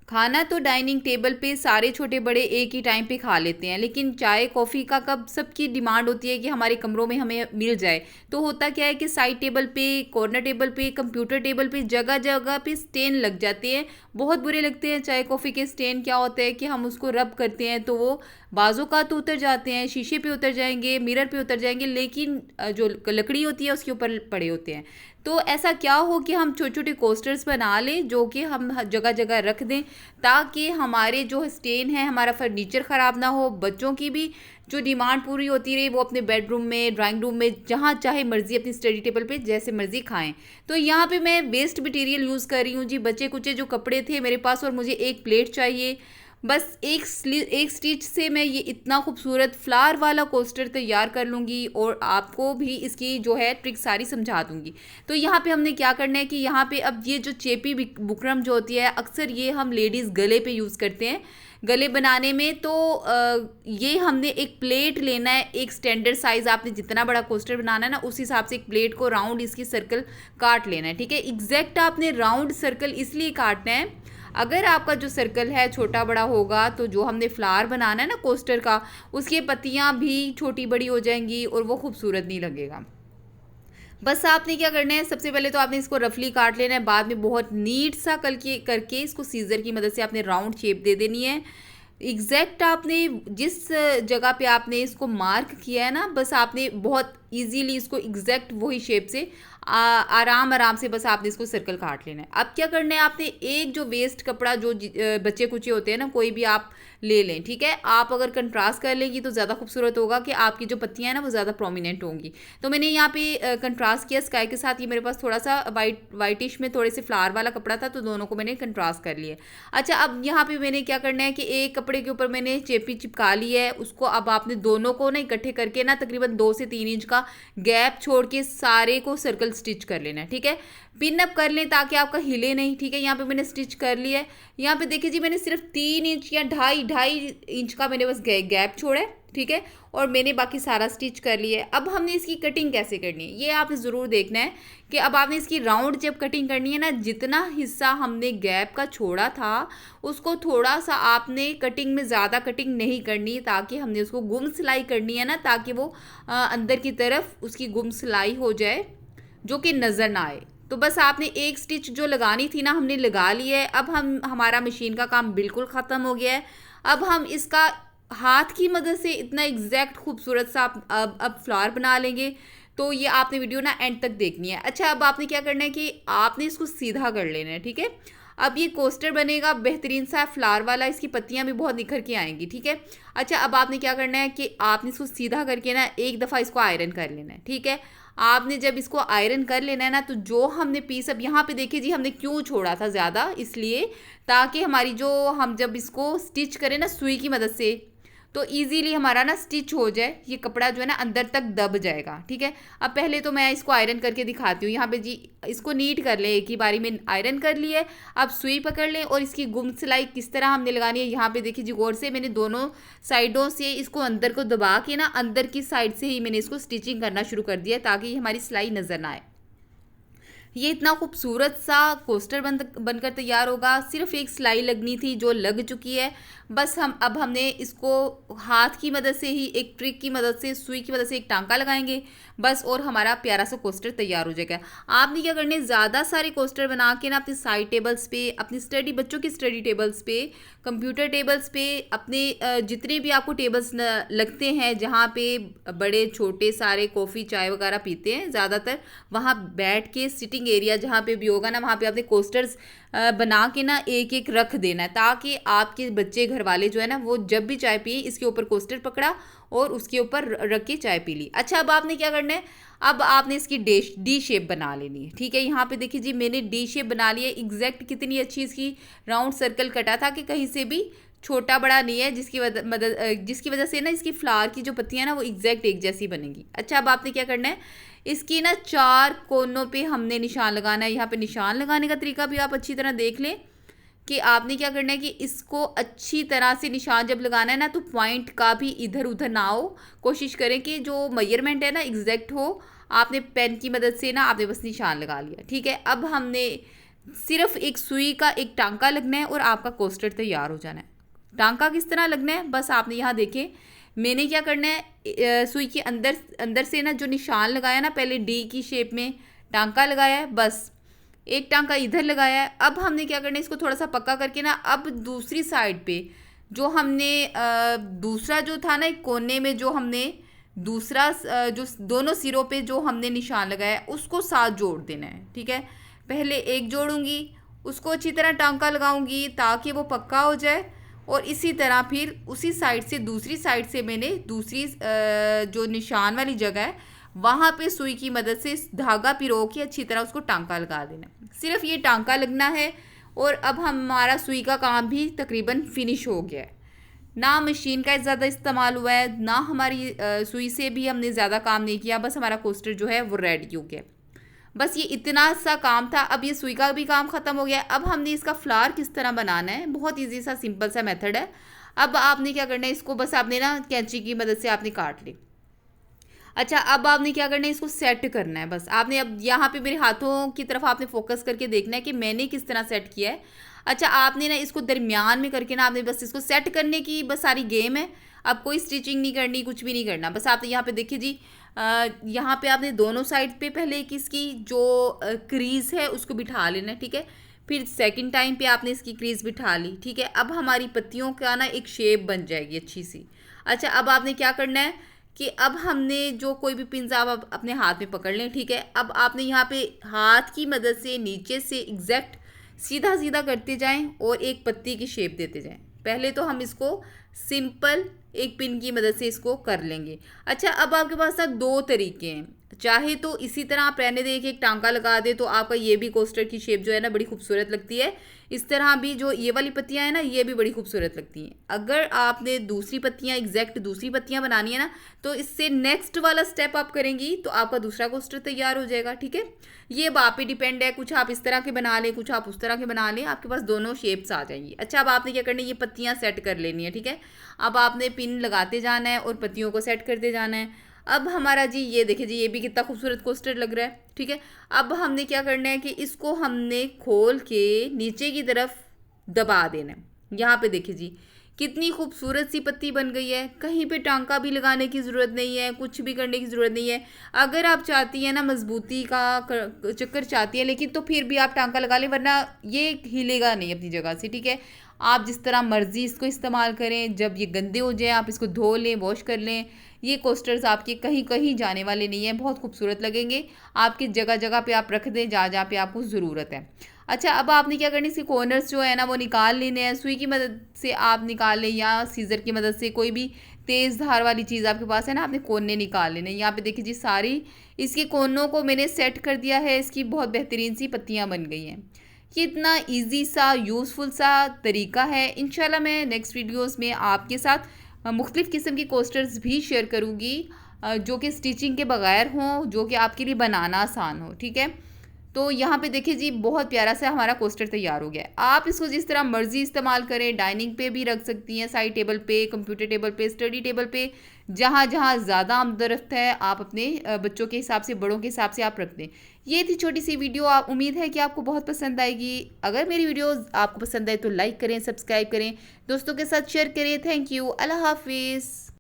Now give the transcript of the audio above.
खाना तो dining table पे सारे छोटे बड़े एक ही टाइम पे खा लेते हैं, लेकिन चाय कॉफ़ी का कब सबकी डिमांड होती है कि हमारे कमरों में हमें मिल जाए। तो होता क्या है कि साइड टेबल पे, कॉर्नर टेबल पे, कंप्यूटर टेबल पे जगह जगह पे स्टेन लग जाते हैं। बहुत बुरे लगते हैं चाय कॉफ़ी के स्टेन। क्या होता है कि हम उसको रब करते हैं तो वो बाजों का तो उतर जाते हैं, शीशे पे उतर जाएंगे, मिरर पे उतर जाएंगे, लेकिन जो लकड़ी होती है उसके ऊपर पड़े होते हैं। तो ऐसा क्या हो कि हम छोटे छोटे कोस्टर्स बना लें जो कि हम जगह जगह रख दें, ताकि हमारे जो स्टेन है, हमारा फर्नीचर ख़राब ना हो, बच्चों की भी जो डिमांड पूरी होती रही, वो अपने बेडरूम में, ड्राइंग रूम में, जहाँ चाहे मर्जी अपनी स्टडी टेबल पे जैसे मर्जी खाएं। तो यहाँ पे मैं वेस्ट मटेरियल यूज़ कर रही हूँ जी। बचे कुचे जो कपड़े थे मेरे पास और मुझे एक प्लेट चाहिए, बस एक स्टिच से मैं ये इतना खूबसूरत फ्लावर वाला कोस्टर तैयार कर लूँगी और आपको भी इसकी जो है ट्रिक सारी समझा दूँगी। तो यहाँ पे हमने क्या करना है कि यहाँ पे अब ये जो चेपी बुकरम जो होती है, अक्सर ये हम लेडीज़ गले पे यूज़ करते हैं गले बनाने में। तो ये हमने एक प्लेट लेना है, एक स्टैंडर्ड साइज़, आपने जितना बड़ा कोस्टर बनाना है ना उस हिसाब से एक प्लेट को राउंड इसकी सर्कल काट लेना है, ठीक है। एग्जैक्ट आपने राउंड सर्कल इसलिए काटना है, अगर आपका जो सर्कल है छोटा बड़ा होगा तो जो हमने फ्लावर बनाना है ना कोस्टर का, उसकी पत्तियां भी छोटी बड़ी हो जाएंगी और वो खूबसूरत नहीं लगेगा। बस आपने क्या करना है, सबसे पहले तो आपने इसको रफली काट लेना है, बाद में बहुत नीट सा करके इसको सीजर की मदद से आपने राउंड शेप दे देनी है। एग्जैक्ट आपने जिस जगह पे आपने इसको मार्क किया है ना, बस आपने बहुत इजीली इसको एग्जैक्ट वही शेप से आराम आराम से बस आपने इसको सर्कल काट लेना है। अब क्या करना है, आपने एक जो वेस्ट कपड़ा जो बच्चे कुचे होते हैं ना, कोई भी आप ले लें, ठीक है। आप अगर कंट्रास्ट कर लेंगी तो ज़्यादा खूबसूरत होगा कि आपकी जो पत्तियां हैं ना वो ज़्यादा प्रोमिनेंट होंगी। तो मैंने यहाँ पे कंट्रास्ट किया स्काई के साथ। ये मेरे पास थोड़ा सा वाइटिश में थोड़े से फ्लावर वाला कपड़ा था, तो दोनों को मैंने कंट्रास्ट कर लिया। अच्छा, अब यहाँ पे मैंने क्या करना है कि एक कपड़े के ऊपर मैंने चेपी चिपका ली है, उसको अब आपने दोनों को ना इकट्ठे करके ना तकरीबन 2 से 3 इंच का गैप छोड़ के सारे को सर्कल स्टिच कर लेना है, ठीक है। पिन अप कर लें ताकि आपका हिले नहीं, ठीक है। यहाँ पे मैंने स्टिच कर लिया है। यहाँ पे देखिए जी, मैंने सिर्फ 3 इंच या ढाई इंच का मैंने बस गैप छोड़ा है, ठीक है, और मैंने बाकी सारा स्टिच कर लिया है। अब हमने इसकी कटिंग कैसे करनी है ये आपने ज़रूर देखना है कि अब आपने इसकी राउंड जब कटिंग करनी है ना, जितना हिस्सा हमने गैप का छोड़ा था उसको थोड़ा सा आपने कटिंग में, ज़्यादा कटिंग नहीं करनी, ताकि हमने उसको गुम सिलाई करनी है ना, ताकि वो अंदर की तरफ उसकी गुम सिलाई हो जाए जो कि नज़र ना आए। तो बस आपने एक स्टिच जो लगानी थी ना हमने लगा ली है। अब हमारा मशीन का काम बिल्कुल ख़त्म हो गया है। अब हम इसका हाथ की मदद से इतना एग्जैक्ट खूबसूरत सा अब फ्लावर बना लेंगे। तो ये आपने वीडियो ना एंड तक देखनी है। अच्छा, अब आपने क्या करना है कि आपने इसको सीधा कर लेना है, ठीक है। अब ये कोस्टर बनेगा बेहतरीन सा फ्लावर वाला, इसकी पत्तियां भी बहुत निखर के आएंगी, ठीक है। अच्छा, अब आपने क्या करना है कि आपने इसको सीधा करके ना एक दफ़ा इसको आयरन कर लेना है, ठीक है। आपने जब इसको आयरन कर लेना है ना, तो जो हमने पीस, अब यहाँ पे देखिए जी हमने क्यों छोड़ा था ज़्यादा, इसलिए ताकि हमारी जो हम जब इसको स्टिच करें ना सुई की मदद से, तो इजीली हमारा ना स्टिच हो जाए, ये कपड़ा जो है ना अंदर तक दब जाएगा, ठीक है। अब पहले तो मैं इसको आयरन करके दिखाती हूँ। यहाँ पे जी इसको नीट कर लें, एक ही बारी में आयरन कर लिए। अब सुई पकड़ लें और इसकी गुम सिलाई किस तरह हमने लगानी है, यहाँ पे देखिए जी गौर से मैंने दोनों साइडों से इसको अंदर को दबा के ना अंदर की साइड से ही मैंने इसको स्टिचिंग करना शुरू कर दिया, ताकि हमारी सिलाई नज़र ना आए। ये इतना खूबसूरत सा कोस्टर बनकर तैयार होगा। सिर्फ एक सिलाई लगनी थी जो लग चुकी है। बस अब हमने इसको हाथ की मदद से ही, एक ट्रिक की मदद से, सुई की मदद से एक टांका लगाएंगे बस, और हमारा प्यारा सा कोस्टर तैयार हो जाएगा। आपने क्या करना है, ज़्यादा सारे कोस्टर बना के ना अपनी साइड टेबल्स पे, अपनी बच्चों की स्टडी टेबल्स पे, कंप्यूटर टेबल्स पे, अपने जितने भी आपको टेबल्स लगते हैं जहाँ पे बड़े छोटे सारे कॉफ़ी चाय वगैरह पीते हैं ज़्यादातर, वहाँ बैठ के सिटिंग एरिया जहाँ पे भी होगा ना, वहाँ पे आपने कोस्टर्स बना के ना एक एक रख देना है, ताकि आपके बच्चे घर वाले जो है ना वो जब भी चाय पिए इसके ऊपर कोस्टर पकड़ा और उसके ऊपर रख के चाय पी ली। अच्छा, अब आपने क्या करना है, अब आपने इसकी डी शेप बना लेनी है, ठीक है। यहाँ पे देखिए जी मैंने डी शेप बना लिया। एग्जैक्ट कितनी अच्छी इसकी राउंड सर्कल कटा था कि कहीं से भी छोटा बड़ा नहीं है, जिसकी वजह से ना इसकी फ्लावर की जो पत्तियां ना वो एग्जैक्ट एक जैसी बनेगी। अच्छा, अब आपने क्या करना है, इसकी ना 4 कोनों पे हमने निशान लगाना है। यहाँ पे निशान लगाने का तरीका भी आप अच्छी तरह देख लें कि आपने क्या करना है कि इसको अच्छी तरह से निशान जब लगाना है ना, तो पॉइंट का भी इधर उधर ना हो। कोशिश करें कि जो मेजरमेंट है ना एग्जैक्ट हो। आपने पेन की मदद से ना आपने बस निशान लगा लिया, ठीक है। अब हमने सिर्फ एक सुई का एक टांका लगना है और आपका कोस्टर तैयार हो जाना है। टांका किस तरह लगना है, बस आपने यहाँ देखे मैंने क्या करना है, सुई के अंदर अंदर से ना जो निशान लगाया ना, पहले डी की शेप में टांका लगाया है, बस एक टांका इधर लगाया है। अब हमने क्या करना है, इसको थोड़ा सा पक्का करके ना, अब दूसरी साइड पे जो हमने दूसरा जो था ना एक कोने में, जो हमने दूसरा जो दोनों सिरों पे जो हमने निशान लगाया है उसको साथ जोड़ देना है। ठीक है, पहले एक जोड़ूंगी, उसको अच्छी तरह टांका लगाऊंगी ताकि वो पक्का हो जाए, और इसी तरह फिर उसी साइड से दूसरी साइड से मैंने दूसरी जो निशान वाली जगह है वहाँ पे सुई की मदद से धागा पिरो के अच्छी तरह उसको टांका लगा देना। सिर्फ ये टांका लगना है और अब हमारा सुई का काम भी तकरीबन फिनिश हो गया है। ना मशीन का ज़्यादा इस्तेमाल हुआ है, ना हमारी सुई से भी हमने ज़्यादा काम नहीं किया, बस हमारा कोस्टर जो है वो रेडी हो गया। बस ये इतना सा काम था। अब ये सुई का भी काम ख़त्म हो गया। अब हमने इसका फ्लावर किस तरह बनाना है, बहुत इजी सा सिंपल सा मेथड है। अब आपने क्या करना है, इसको बस आपने ना कैंची की मदद से आपने काट ली। अच्छा, अब आपने क्या करना है, इसको सेट करना है। बस आपने अब यहाँ पे मेरे हाथों की तरफ आपने फोकस करके देखना है कि मैंने किस तरह सेट किया है। अच्छा, आपने ना इसको दरमियान में करके ना आपने बस इसको सेट करने की बस सारी गेम है। अब कोई स्टिचिंग नहीं करनी, कुछ भी नहीं करना, बस आप यहाँ पे देखिए जी, यहाँ पे आपने दोनों साइड पे पहले एक इसकी जो क्रीज है उसको बिठा लेना है। ठीक है, फिर सेकंड टाइम पे आपने इसकी क्रीज बिठा ली। ठीक है, अब हमारी पत्तियों का ना एक शेप बन जाएगी अच्छी सी। अच्छा, अब आपने क्या करना है कि अब हमने जो कोई भी पिंस आप अपने हाथ में पकड़ लें। ठीक है, अब आपने यहाँ पे हाथ की मदद से नीचे से एग्जैक्ट सीधा सीधा करते जाएं और एक पत्ती की शेप देते जाएं। पहले तो हम इसको सिंपल एक पिन की मदद से इसको कर लेंगे। अच्छा, अब आपके पास ना दो तरीके हैं, चाहे तो इसी तरह आप रहने दें कि एक टांका लगा दे तो आपका ये भी कोस्टर की शेप जो है ना बड़ी खूबसूरत लगती है। इस तरह भी जो ये वाली पत्तियां हैं ना ये भी बड़ी खूबसूरत लगती हैं। अगर आपने दूसरी पत्तियां एग्जैक्ट दूसरी पत्तियां बनानी है ना तो इससे नेक्स्ट वाला स्टेप आप करेंगी तो आपका दूसरा कोस्टर तैयार हो जाएगा। ठीक है, ये अब आप पे डिपेंड है, कुछ आप इस तरह के बना लें, कुछ आप उस तरह के बना लें, आपके पास दोनों शेप्स आ जाएंगी। अच्छा, अब आपने क्या करना है, ये पत्तियां सेट कर लेनी है। ठीक है, अब आपने पिन लगाते जाना है और पत्तियों को सेट करते जाना है। अब हमारा जी ये देखिए जी, ये भी कितना खूबसूरत कोस्टर लग रहा है। ठीक है, अब हमने क्या करना है कि इसको हमने खोल के नीचे की तरफ दबा देना है। यहाँ पे देखिए जी कितनी खूबसूरत सी पत्ती बन गई है। कहीं पे टांका भी लगाने की ज़रूरत नहीं है, कुछ भी करने की ज़रूरत नहीं है। अगर आप चाहती हैं ना मजबूती का चक्कर चाहती है, लेकिन तो फिर भी आप टांका लगा लें, वरना ये हिलेगा नहीं अपनी जगह से। ठीक है, आप जिस तरह मर्जी इसको इस्तेमाल करें। जब ये गंदे हो जाए आप इसको धो लें, वॉश कर लें। ये कोस्टर्स आपके कहीं कहीं जाने वाले नहीं हैं, बहुत खूबसूरत लगेंगे। आपकी जगह जगह पे आप रख दें जहाँ जहाँ पे आपको ज़रूरत है। अच्छा, अब आपने क्या करना है, इसके कॉर्नर्स जो है ना वो निकाल लेने हैं। सुई की मदद से आप निकाल लें या सीज़र की मदद से, कोई भी तेज़ धार वाली चीज़ आपके पास है ना, आपने कोने निकाल लेने। यहाँ पे देखिए जी सारी इसके कोनों को मैंने सेट कर दिया है। इसकी बहुत बेहतरीन सी पत्तियाँ बन गई हैं। ये इतना इजी सा यूज़फुल सा तरीका है। इंशाल्लाह मैं नेक्स्ट वीडियोस में आपके साथ मुख्तलिफ़ किस्म की कोस्टर्स भी शेयर करूँगी जो कि स्टिचिंग के बगैर हों, जो कि आपके लिए बनाना आसान हो। ठीक है, तो यहाँ पे देखिए जी बहुत प्यारा सा हमारा कोस्टर तैयार हो गया है। आप इसको जिस तरह मर्जी इस्तेमाल करें, डाइनिंग पे भी रख सकती हैं, साइड टेबल पे, कंप्यूटर टेबल पे, स्टडी टेबल पे, जहाँ जहाँ ज़्यादा आमदरफ्त है आप अपने बच्चों के हिसाब से, बड़ों के हिसाब से आप रख दें। ये थी छोटी सी वीडियो, आप उम्मीद है कि आपको बहुत पसंद आएगी। अगर मेरी वीडियो आपको पसंद आए तो लाइक करें, सब्सक्राइब करें, दोस्तों के साथ शेयर करें। थैंक यू, अल्लाह हाफिज़।